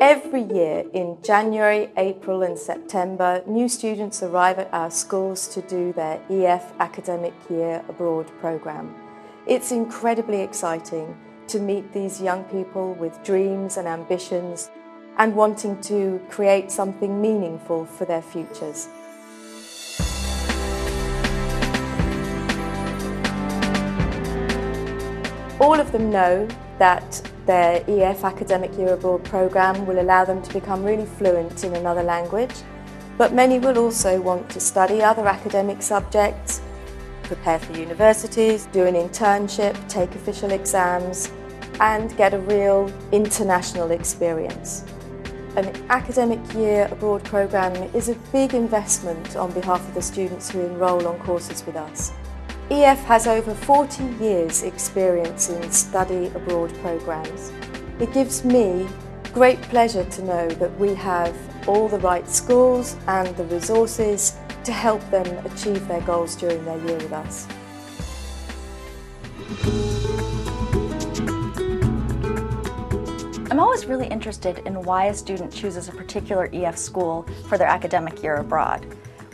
Every year in January, April and September, new students arrive at our schools to do their EF Academic Year Abroad programme. It's incredibly exciting to meet these young people with dreams and ambitions and wanting to create something meaningful for their futures. All of them know that their EF Academic Year Abroad programme will allow them to become really fluent in another language, but many will also want to study other academic subjects, prepare for universities, do an internship, take official exams, and get a real international experience. An Academic Year Abroad programme is a big investment on behalf of the students who enrol on courses with us. EF has over 40 years experience in study abroad programmes. It gives me great pleasure to know that we have all the right schools and the resources to help them achieve their goals during their year with us. I'm always really interested in why a student chooses a particular EF school for their academic year abroad.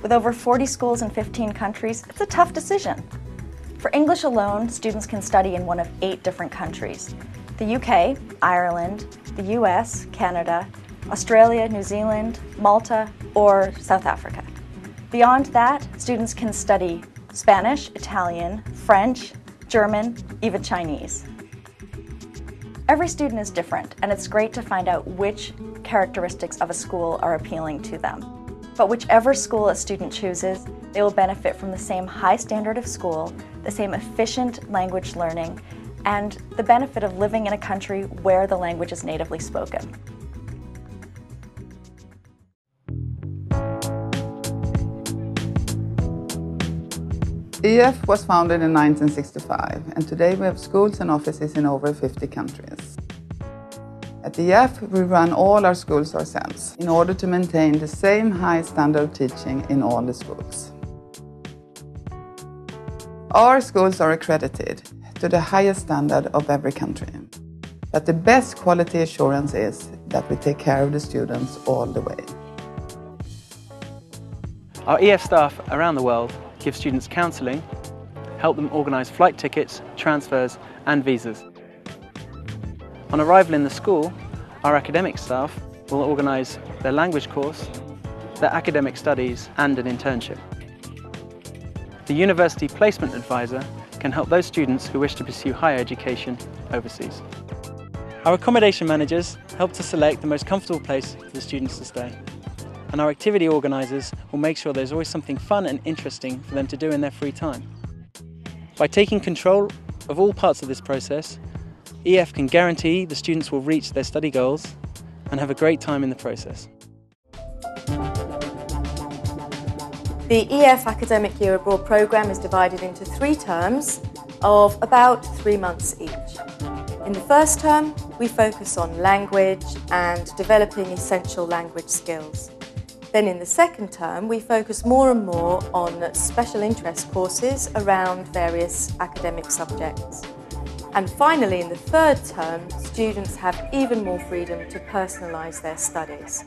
With over 40 schools in 15 countries, it's a tough decision. For English alone, students can study in one of 8 different countries: the UK, Ireland, the US, Canada, Australia, New Zealand, Malta, or South Africa. Beyond that, students can study Spanish, Italian, French, German, even Chinese. Every student is different, and it's great to find out which characteristics of a school are appealing to them. But whichever school a student chooses, they will benefit from the same high standard of school, the same efficient language learning, and the benefit of living in a country where the language is natively spoken. EF was founded in 1965, and today we have schools and offices in over 50 countries. At EF, we run all our schools ourselves in order to maintain the same high standard of teaching in all the schools. Our schools are accredited to the highest standard of every country, but the best quality assurance is that we take care of the students all the way. Our EF staff around the world give students counselling, help them organise flight tickets, transfers and visas. On arrival in the school, our academic staff will organise their language course, their academic studies and an internship. The University Placement Advisor can help those students who wish to pursue higher education overseas. Our accommodation managers help to select the most comfortable place for the students to stay. And our activity organisers will make sure there's always something fun and interesting for them to do in their free time. By taking control of all parts of this process, EF can guarantee the students will reach their study goals and have a great time in the process. The EF Academic Year Abroad programme is divided into 3 terms of about 3 months each. In the first term, we focus on language and developing essential language skills. Then in the second term, we focus more and more on special interest courses around various academic subjects. And finally, in the third term, students have even more freedom to personalise their studies.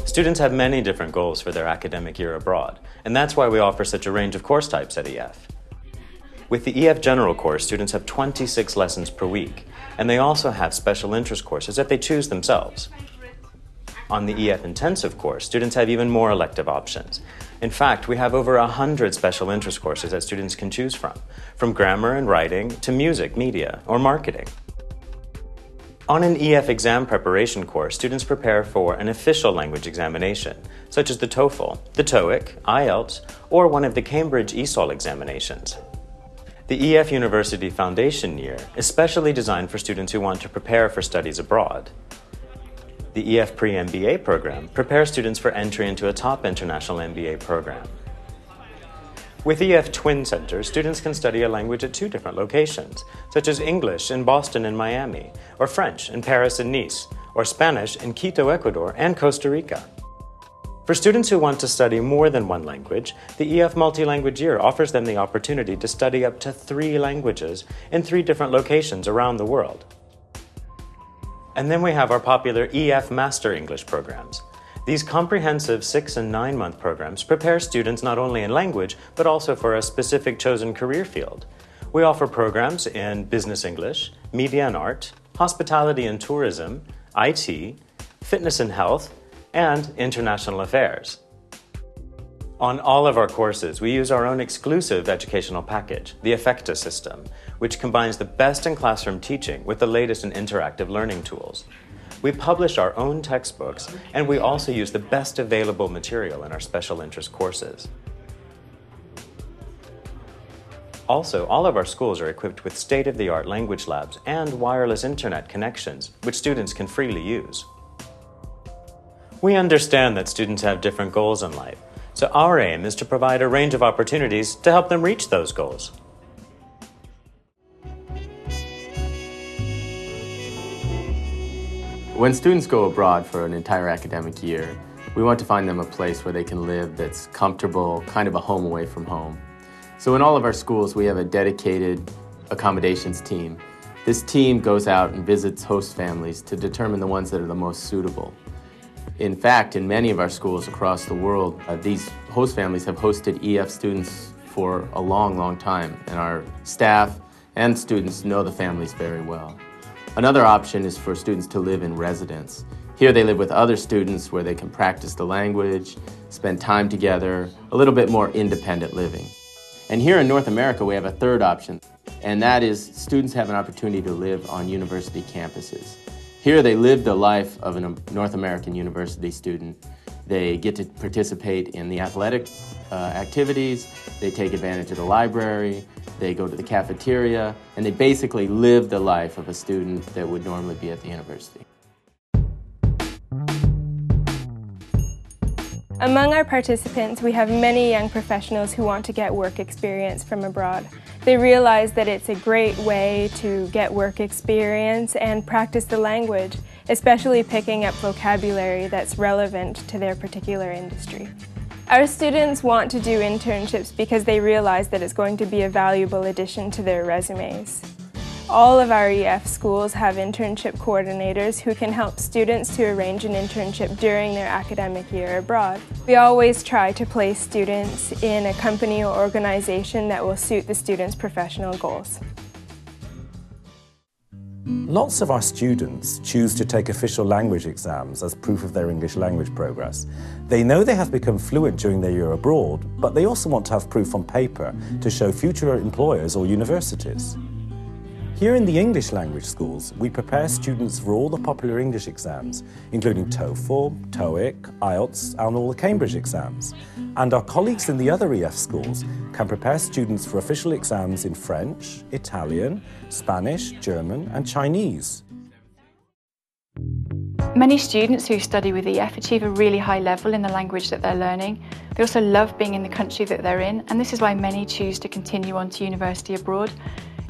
Students have many different goals for their academic year abroad, and that's why we offer such a range of course types at EF. With the EF General course, students have 26 lessons per week, and they also have special interest courses if they choose themselves. On the EF Intensive course, students have even more elective options. In fact, we have over 100 special interest courses that students can choose from grammar and writing to music, media, or marketing. On an EF exam preparation course, students prepare for an official language examination, such as the TOEFL, the TOEIC, IELTS, or one of the Cambridge ESOL examinations. The EF University Foundation Year is specially designed for students who want to prepare for studies abroad. The EF Pre-MBA program prepares students for entry into a top international MBA program. With EF Twin Centers, students can study a language at 2 different locations, such as English in Boston and Miami, or French in Paris and Nice, or Spanish in Quito, Ecuador, and Costa Rica. For students who want to study more than one language, the EF Multi-Language Year offers them the opportunity to study up to 3 languages in 3 different locations around the world. And then we have our popular EF Master English programs. These comprehensive 6- and 9-month programs prepare students not only in language, but also for a specific chosen career field. We offer programs in business English, media and art, hospitality and tourism, IT, fitness and health, and international affairs. On all of our courses, we use our own exclusive educational package, the EF2 system, which combines the best in classroom teaching with the latest in interactive learning tools. We publish our own textbooks, and we also use the best available material in our special interest courses. Also, all of our schools are equipped with state-of-the-art language labs and wireless internet connections, which students can freely use. We understand that students have different goals in life, so our aim is to provide a range of opportunities to help them reach those goals. When students go abroad for an entire academic year, we want to find them a place where they can live that's comfortable, kind of a home away from home. So in all of our schools, we have a dedicated accommodations team. This team goes out and visits host families to determine the ones that are the most suitable. In fact, in many of our schools across the world, these host families have hosted EF students for a long, long time, and our staff and students know the families very well. Another option is for students to live in residence. Here they live with other students where they can practice the language, spend time together, a little bit more independent living. And here in North America, we have a third option, and that is students have an opportunity to live on university campuses. Here they live the life of a North American university student. They get to participate in the athletic activities, they take advantage of the library, they go to the cafeteria, and they basically live the life of a student that would normally be at the university. Among our participants, we have many young professionals who want to get work experience from abroad. They realize that it's a great way to get work experience and practice the language, especially picking up vocabulary that's relevant to their particular industry. Our students want to do internships because they realize that it's going to be a valuable addition to their resumes. All of our EF schools have internship coordinators who can help students to arrange an internship during their academic year abroad. We always try to place students in a company or organization that will suit the students' professional goals. Lots of our students choose to take official language exams as proof of their English language progress. They know they have become fluent during their year abroad, but they also want to have proof on paper to show future employers or universities. Here in the English language schools, we prepare students for all the popular English exams, including TOEFL, TOEIC, IELTS, and all the Cambridge exams. And our colleagues in the other EF schools can prepare students for official exams in French, Italian, Spanish, German, and Chinese. Many students who study with EF achieve a really high level in the language that they're learning. They also love being in the country that they're in, and this is why many choose to continue on to university abroad.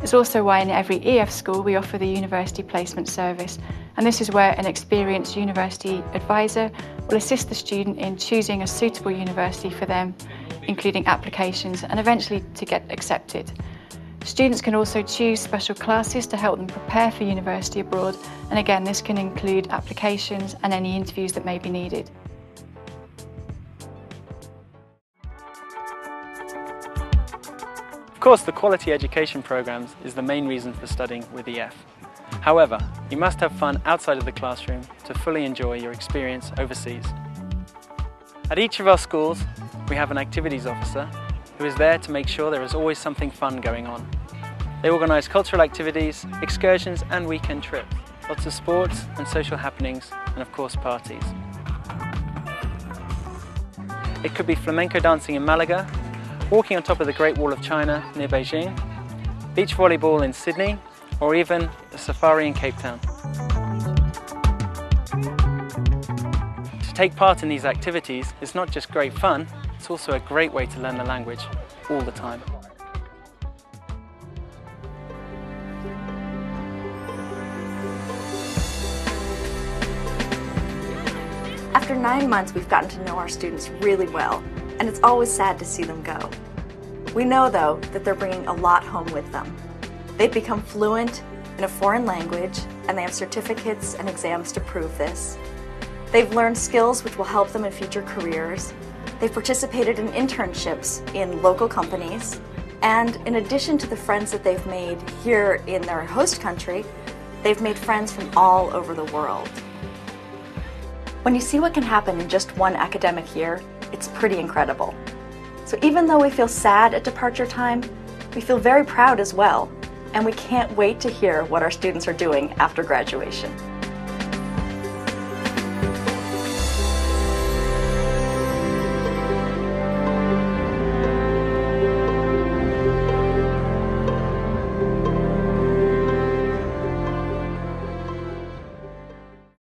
It's also why in every EF school we offer the University Placement Service, and this is where an experienced university advisor will assist the student in choosing a suitable university for them, including applications and eventually to get accepted. Students can also choose special classes to help them prepare for university abroad, and again this can include applications and any interviews that may be needed. Of course, the quality education programs is the main reason for studying with EF. However, you must have fun outside of the classroom to fully enjoy your experience overseas. At each of our schools, we have an activities officer who is there to make sure there is always something fun going on. They organise cultural activities, excursions and weekend trips, lots of sports and social happenings, and of course parties. It could be flamenco dancing in Malaga, walking on top of the Great Wall of China near Beijing, beach volleyball in Sydney, or even a safari in Cape Town. To take part in these activities is not just great fun, it's also a great way to learn the language all the time. After After 9 months, we've gotten to know our students really well, and it's always sad to see them go. We know, though, that they're bringing a lot home with them. They've become fluent in a foreign language, and they have certificates and exams to prove this. They've learned skills which will help them in future careers. They've participated in internships in local companies, and in addition to the friends that they've made here in their host country, they've made friends from all over the world. When you see what can happen in just one academic year, it's pretty incredible. So even though we feel sad at departure time, we feel very proud as well, and we can't wait to hear what our students are doing after graduation.